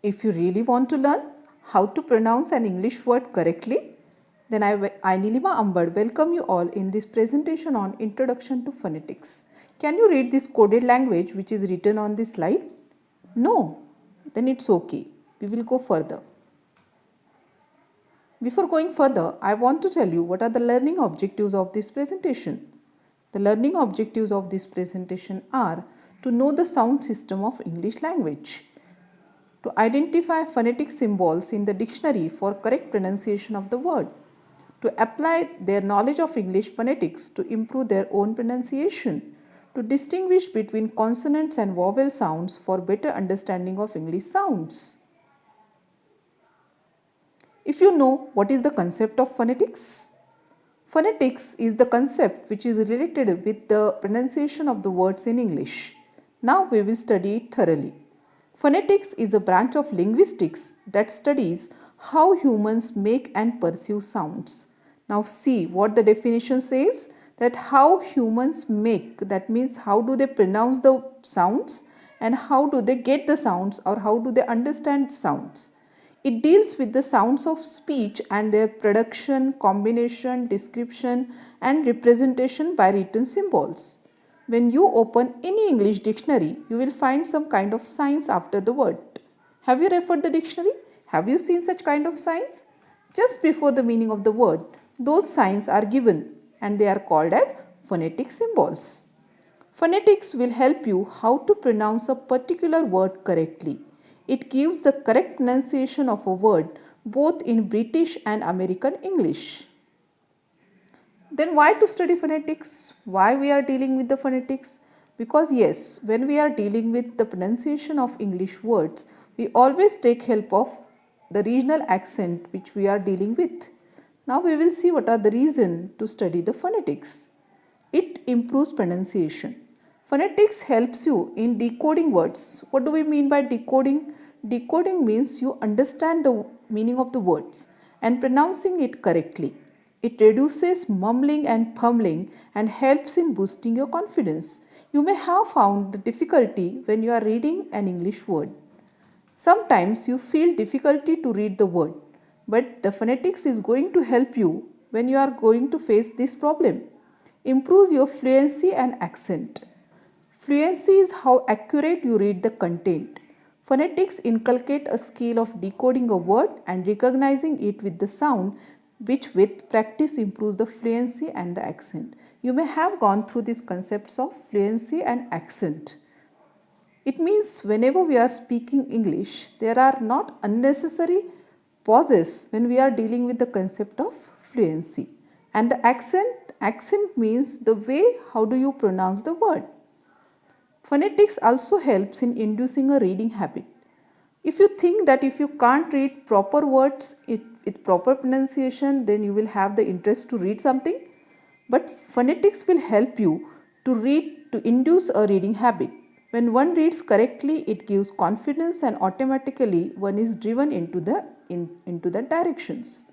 If you really want to learn how to pronounce an English word correctly, then I Nilima Ambad welcome you all in this presentation on Introduction to Phonetics. Can you read this coded language which is written on this slide? No? Then it's okay. We will go further. Before going further, I want to tell you what are the learning objectives of this presentation. The learning objectives of this presentation are to know the sound system of English language, to identify phonetic symbols in the dictionary for correct pronunciation of the word, to apply their knowledge of English phonetics to improve their own pronunciation, to distinguish between consonants and vowel sounds for better understanding of English sounds. If you know what is the concept of phonetics? Phonetics is the concept which is related with the pronunciation of the words in English. Now we will study it thoroughly. Phonetics is a branch of linguistics that studies how humans make and perceive sounds. Now see what the definition says, that how humans make, that means how do they pronounce the sounds and how do they get the sounds or how do they understand sounds. It deals with the sounds of speech and their production, combination, description and representation by written symbols. When you open any English dictionary, you will find some kind of signs after the word. Have you referred the dictionary? Have you seen such kind of signs? Just before the meaning of the word, those signs are given and they are called as phonetic symbols. Phonetics will help you how to pronounce a particular word correctly. It gives the correct pronunciation of a word both in British and American English. Then why to study phonetics? Why we are dealing with the phonetics? Because yes, when we are dealing with the pronunciation of English words, we always take help of the regional accent which we are dealing with. Now we will see what are the reasons to study the phonetics. It improves pronunciation. Phonetics helps you in decoding words. What do we mean by decoding? Decoding means you understand the meaning of the words and pronouncing it correctly. It reduces mumbling and pummeling and helps in boosting your confidence. You may have found the difficulty when you are reading an English word. Sometimes you feel difficulty to read the word, but the phonetics is going to help you when you are going to face this problem. Improves your fluency and accent. Fluency is how accurate you read the content. Phonetics inculcate a skill of decoding a word and recognizing it with the sound, which with practice improves the fluency and the accent. You may have gone through these concepts of fluency and accent. It means whenever we are speaking English, there are not unnecessary pauses when we are dealing with the concept of fluency. And the accent means the way how do you pronounce the word. Phonetics also helps in inducing a reading habit. If you think that if you can't read proper words with proper pronunciation, then you will have the interest to read something. But phonetics will help you to induce a reading habit. When one reads correctly, it gives confidence and automatically one is driven into the directions.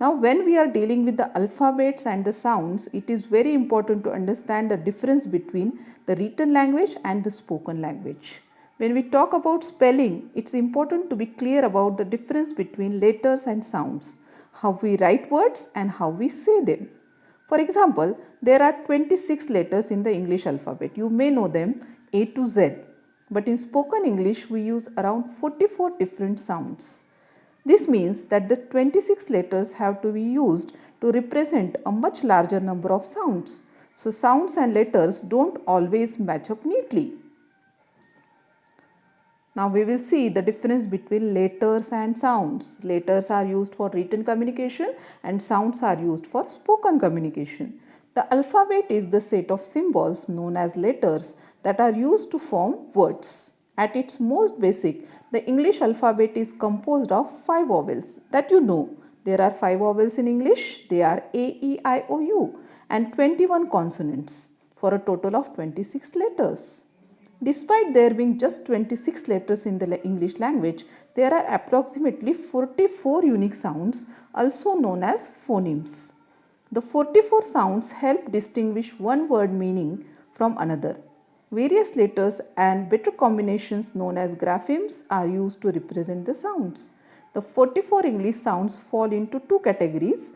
Now when we are dealing with the alphabets and the sounds, it is very important to understand the difference between the written language and the spoken language. When we talk about spelling, it's important to be clear about the difference between letters and sounds, how we write words and how we say them. For example, there are 26 letters in the English alphabet. You may know them A to Z. But in spoken English, we use around 44 different sounds. This means that the 26 letters have to be used to represent a much larger number of sounds. So sounds and letters don't always match up neatly. Now we will see the difference between letters and sounds. Letters are used for written communication and sounds are used for spoken communication. The alphabet is the set of symbols known as letters that are used to form words. At its most basic, the English alphabet is composed of 5 vowels that you know. There are 5 vowels in English. They are A, E, I, O, U and 21 consonants for a total of 26 letters. Despite there being just 26 letters in the English language, there are approximately 44 unique sounds, also known as phonemes. The 44 sounds help distinguish one word meaning from another. Various letters and better combinations known as graphemes are used to represent the sounds. The 44 English sounds fall into two categories,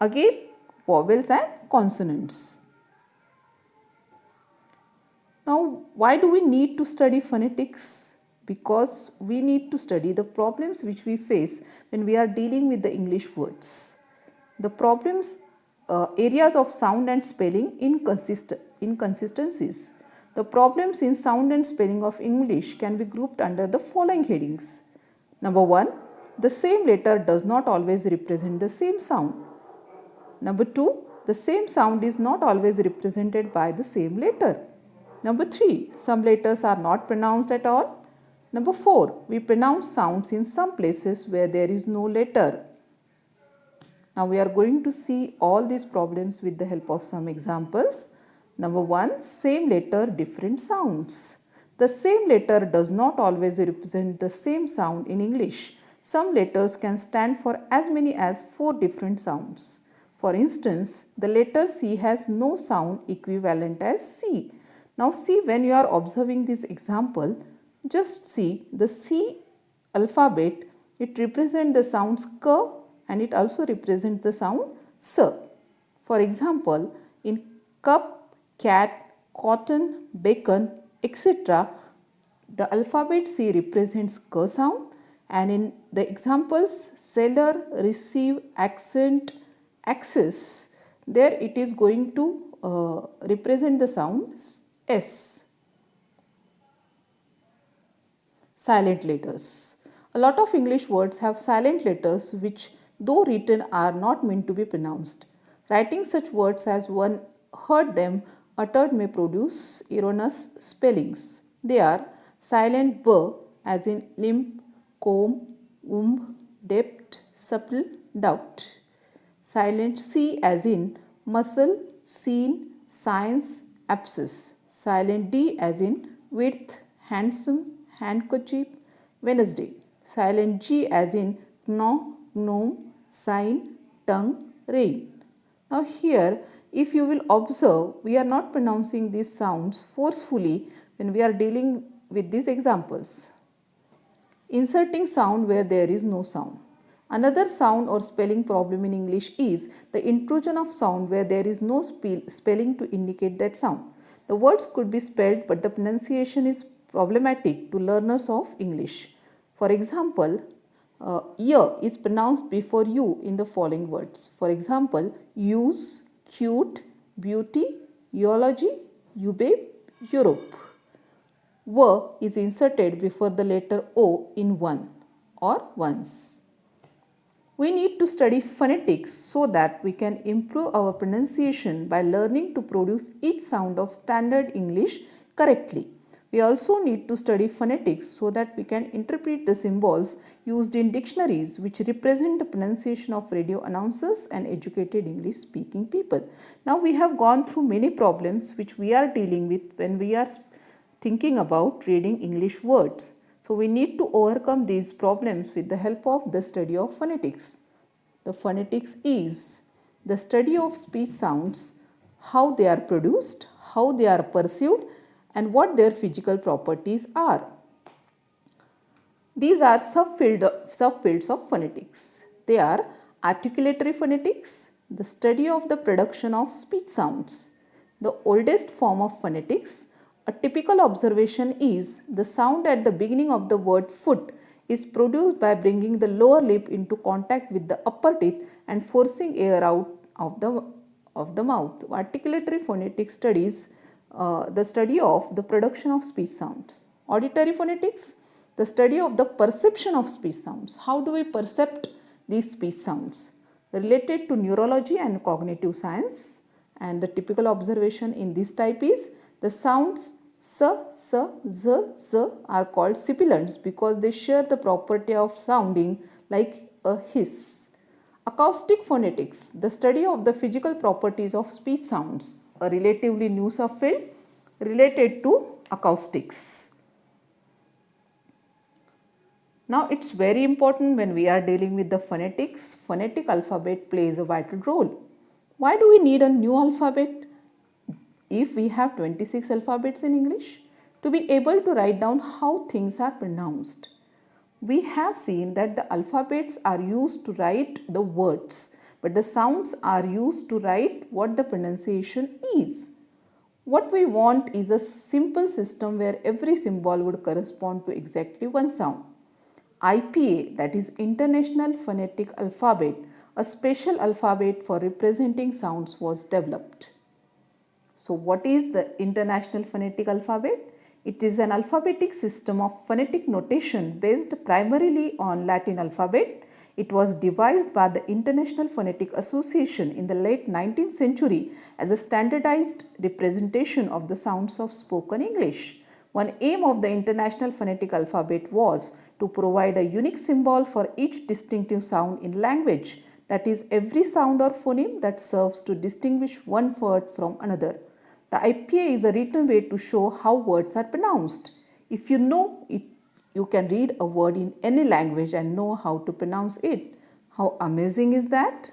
again vowels and consonants. Now, why do we need to study phonetics? Because we need to study the problems which we face when we are dealing with the English words. The problems, areas of sound and spelling inconsistencies. The problems in sound and spelling of English can be grouped under the following headings. Number 1, the same letter does not always represent the same sound. Number 2, the same sound is not always represented by the same letter. Number 3, some letters are not pronounced at all. Number 4, we pronounce sounds in some places where there is no letter. Now we are going to see all these problems with the help of some examples. Number 1, same letter, different sounds. The same letter does not always represent the same sound in English. Some letters can stand for as many as 4 different sounds. For instance, the letter C has no sound equivalent as C. Now see, when you are observing this example, just see the C alphabet, it represents the sounds K and it also represents the sound S. For example, in cup, cat, cotton, bacon, etc., the alphabet C represents K sound, and in the examples seller, receive, accent, access, there it is going to represent the sound S. Silent letters. A lot of English words have silent letters which, though written, are not meant to be pronounced. Writing such words as one heard them uttered may produce erroneous spellings. They are silent B as in limp, comb, depth, supple, doubt. Silent C as in muscle, seen, science, abscess. Silent D as in width, handsome, handkerchief, Wednesday. Silent G as in gnaw, gnome, sign, tongue, rain. Now here, if you will observe, we are not pronouncing these sounds forcefully when we are dealing with these examples. Inserting sound where there is no sound. Another sound or spelling problem in English is the intrusion of sound where there is no spelling to indicate that sound. The words could be spelled, but the pronunciation is problematic to learners of English. For example, year is pronounced before you in the following words. For example, use, cute, beauty, eulogy, babe, Europe. W is inserted before the letter O in one or once. We need to study phonetics so that we can improve our pronunciation by learning to produce each sound of standard English correctly. We also need to study phonetics so that we can interpret the symbols used in dictionaries which represent the pronunciation of radio announcers and educated English speaking people. Now we have gone through many problems which we are dealing with when we are thinking about reading English words. So we need to overcome these problems with the help of the study of phonetics. The phonetics is the study of speech sounds, how they are produced, how they are perceived, and what their physical properties are. These are subfields of phonetics. They are articulatory phonetics, the study of the production of speech sounds. The oldest form of phonetics, a typical observation is the sound at the beginning of the word foot is produced by bringing the lower lip into contact with the upper teeth and forcing air out of the mouth. Articulatory phonetics studies the study of the production of speech sounds. Auditory phonetics, the study of the perception of speech sounds. How do we percept these speech sounds? Related to neurology and cognitive science, and the typical observation in this type is the sounds s, z, z are called sibilants because they share the property of sounding like a hiss. Acoustic phonetics, the study of the physical properties of speech sounds, a relatively new subfield related to acoustics. Now it's very important when we are dealing with the phonetics, phonetic alphabet plays a vital role. Why do we need a new alphabet if we have 26 alphabets in English? to be able to write down how things are pronounced. We have seen that the alphabets are used to write the words, but the sounds are used to write what the pronunciation is. What we want is a simple system where every symbol would correspond to exactly one sound. IPA, that is International Phonetic Alphabet, a special alphabet for representing sounds, was developed. So, what is the International Phonetic Alphabet? It is an alphabetic system of phonetic notation based primarily on Latin alphabet. It was devised by the International Phonetic Association in the late 19th century as a standardized representation of the sounds of spoken English. One aim of the International Phonetic Alphabet was to provide a unique symbol for each distinctive sound in language, that is, every sound or phoneme that serves to distinguish one word from another. The IPA is a written way to show how words are pronounced. If you know it, you can read a word in any language and know how to pronounce it. How amazing is that?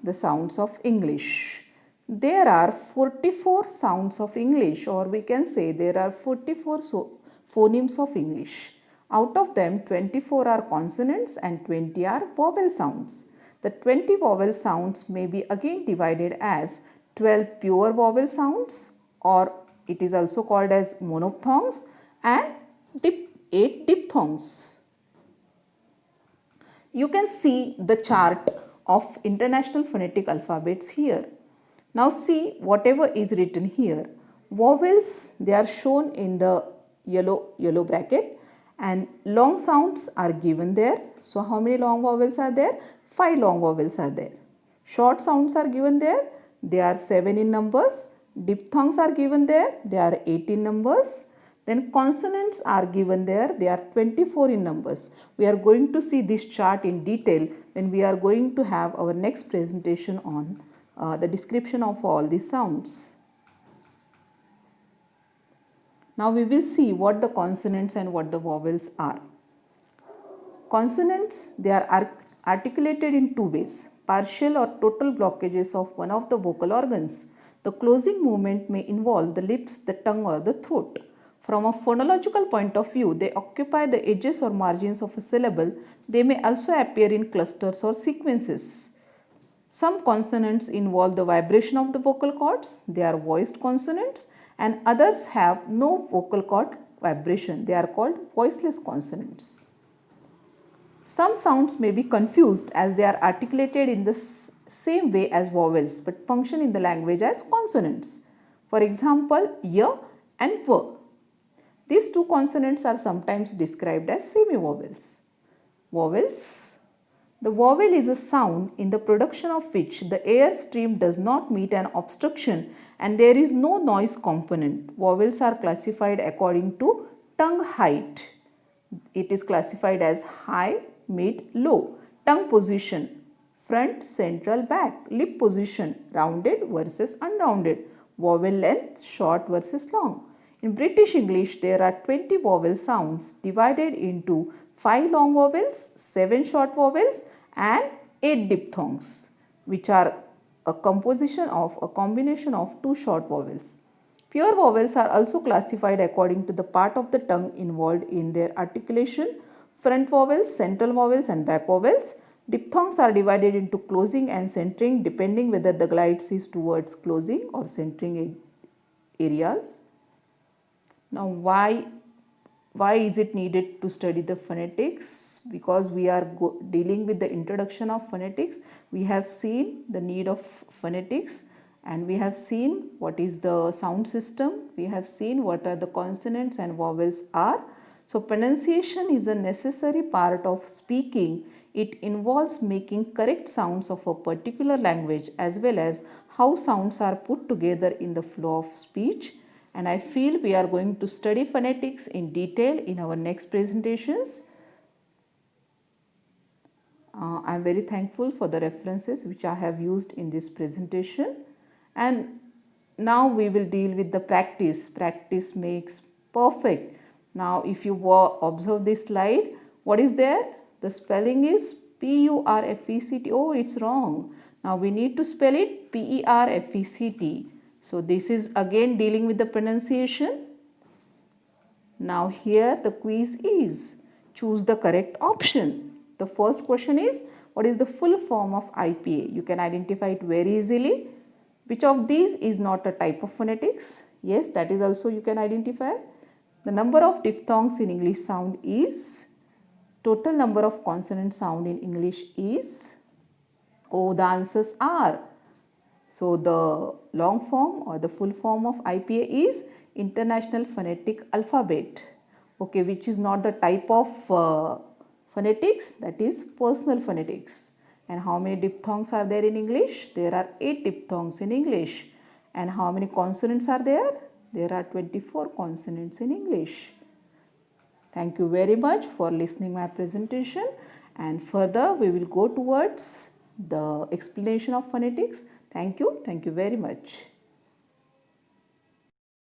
The sounds of English. There are 44 sounds of English, or we can say there are 44 phonemes of English. Out of them, 24 are consonants and 20 are vowel sounds. The 20 vowel sounds may be again divided as 12 pure vowel sounds, or it is also called as monophthongs, and 8 diphthongs. You can see the chart of International Phonetic Alphabets here. Now see whatever is written here. Vowels, they are shown in the yellow bracket, and long sounds are given there. So how many long vowels are there? 5 long vowels are there. Short sounds are given there. They are 7 in numbers. Diphthongs are given there. They are 18 numbers. Then consonants are given there. They are 24 in numbers. We are going to see this chart in detail when we are going to have our next presentation on the description of all these sounds. Now we will see what the consonants and what the vowels are. Consonants, they are articulated in two ways: partial or total blockages of one of the vocal organs. The closing movement may involve the lips, the tongue, or the throat. From a phonological point of view, they occupy the edges or margins of a syllable. They may also appear in clusters or sequences. Some consonants involve the vibration of the vocal cords. They are voiced consonants, and others have no vocal cord vibration. They are called voiceless consonants. Some sounds may be confused as they are articulated in the same way as vowels but function in the language as consonants. For example, y and v. These two consonants are sometimes described as semi-vowels. Vowels. The vowel is a sound in the production of which the air stream does not meet an obstruction and there is no noise component. Vowels are classified according to tongue height. It is classified as high, mid, low. Tongue position, front, central, back. Lip position, rounded versus unrounded. Vowel length, short versus long. In British English, there are 20 vowel sounds divided into 5 long vowels, 7 short vowels and 8 diphthongs, which are a combination of 2 short vowels. Pure vowels are also classified according to the part of the tongue involved in their articulation: front vowels, central vowels and back vowels. Diphthongs are divided into closing and centering depending whether the glide is towards closing or centering areas. Now why is it needed to study the phonetics? Because we are dealing with the introduction of phonetics. We have seen the need of phonetics and we have seen what is the sound system. We have seen what are the consonants and vowels are. So pronunciation is a necessary part of speaking. It involves making correct sounds of a particular language as well as how sounds are put together in the flow of speech. And I feel we are going to study phonetics in detail in our next presentations. I am very thankful for the references which I have used in this presentation. And now we will deal with the practice. Practice makes perfect. Now if you observe this slide, what is there? The spelling is P-U-R-F-E-C-T. Oh, it's wrong. Now we need to spell it P-E-R-F-E-C-T. So this is again dealing with the pronunciation. Now here the quiz is, choose the correct option. The first question is, what is the full form of IPA? You can identify it very easily. Which of these is not a type of phonetics? Yes, that is also you can identify. The number of diphthongs in English sound is, total number of consonant sound in English is, oh, the answers are. So the long form or the full form of IPA is International Phonetic Alphabet, okay, which is not the type of phonetics, that is personal phonetics. And how many diphthongs are there in English? There are 8 diphthongs in English. And how many consonants are there? There are 24 consonants in English. Thank you very much for listening my presentation, and further we will go towards the explanation of phonetics. Thank you very much.